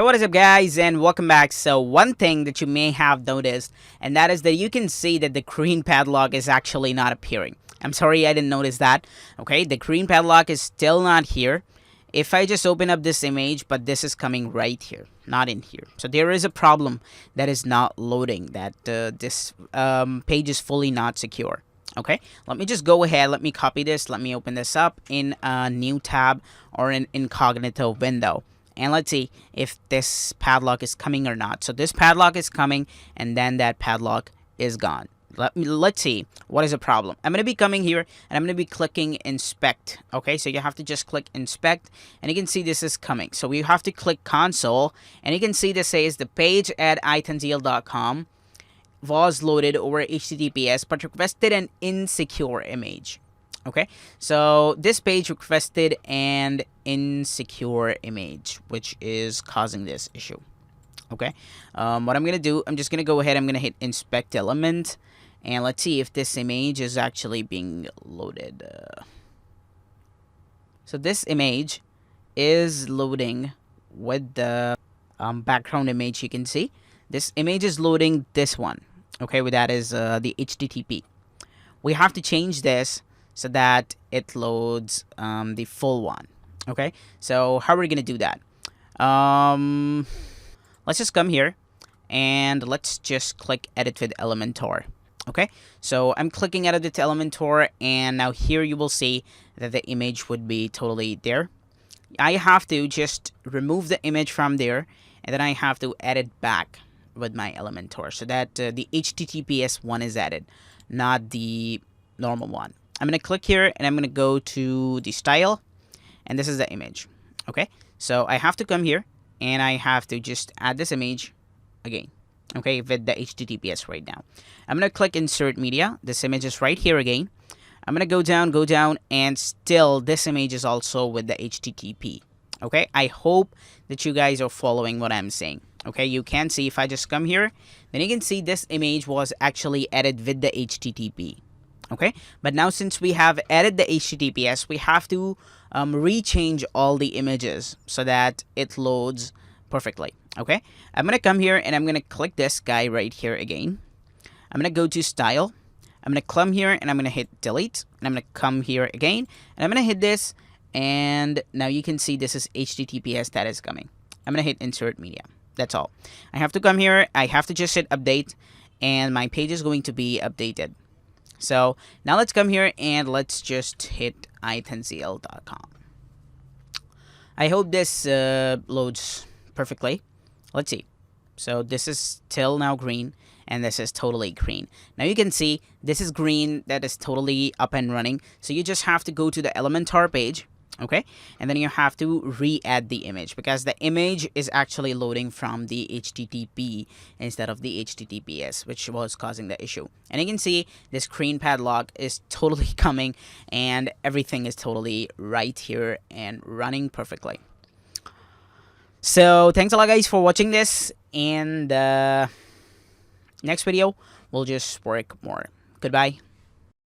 Hey, what is up, guys, and welcome back. So one thing that you may have noticed, and that is that you can see that the green padlock is actually not appearing. I'm sorry I didn't notice that. Okay, the green padlock is still not here. If I just open up this image, but this is coming right here, not in here. So there is a problem that is not loading, that this page is fully not secure. Okay, let me just go ahead, let me copy this, let me open this up in a new tab or an incognito window. And let's see if this padlock is coming or not. So this padlock is coming, and then that padlock is gone. Let's see what is the problem. I'm going to be coming here, and I'm going to be clicking inspect. Okay, so you have to just click inspect, and you can see this is coming. So we have to click console, and you can see this says the page at iTanzil.com was loaded over HTTPS but requested an insecure image. Okay, so this page requested an insecure image, which is causing this issue. Okay, what I'm gonna do, I'm just gonna go ahead, I'm gonna hit inspect element, and let's see if this image is actually being loaded. So this image is loading with the background image. You can see this image is loading this one. Okay, with that is the HTTP. We have to change this so that it loads the full one. Okay, so how are we gonna do that? Let's just come here and let's just click edit with Elementor. Okay, so I'm clicking edit with Elementor, and now here you will see that the image would be totally there. I have to just remove the image from there, and then I have to edit back with my Elementor so that the HTTPS one is added, not the normal one. I'm going to click here, and I'm going to go to the style, and this is the image. Okay, so I have to come here, and I have to just add this image again. Okay, with the HTTPS right now. I'm going to click insert media. This image is right here again. I'm going to go down, and still this image is also with the HTTP. Okay, I hope that you guys are following what I'm saying. Okay, you can see if I just come here, then you can see this image was actually added with the HTTP. Okay, but now since we have added the HTTPS, we have to rechange all the images so that it loads perfectly. Okay, I'm gonna come here and I'm gonna click this guy right here again. I'm gonna go to style. I'm gonna come here and I'm gonna hit delete, and I'm gonna come here again and I'm gonna hit this, and now you can see this is HTTPS that is coming. I'm gonna hit insert media. That's all. I have to come here. I have to just hit update, and my page is going to be updated. So now let's come here and let's just hit iTanzil.com. I hope this loads perfectly. Let's see. So this is still now green, and this is totally green. Now you can see this is green, that is totally up and running. So you just have to go to the Elementor page. Okay, and then you have to re-add the image because the image is actually loading from the HTTP instead of the HTTPS, which was causing the issue. And you can see this green padlock is totally coming, and everything is totally right here and running perfectly. So thanks a lot, guys, for watching this, and next video we'll just work more. Goodbye.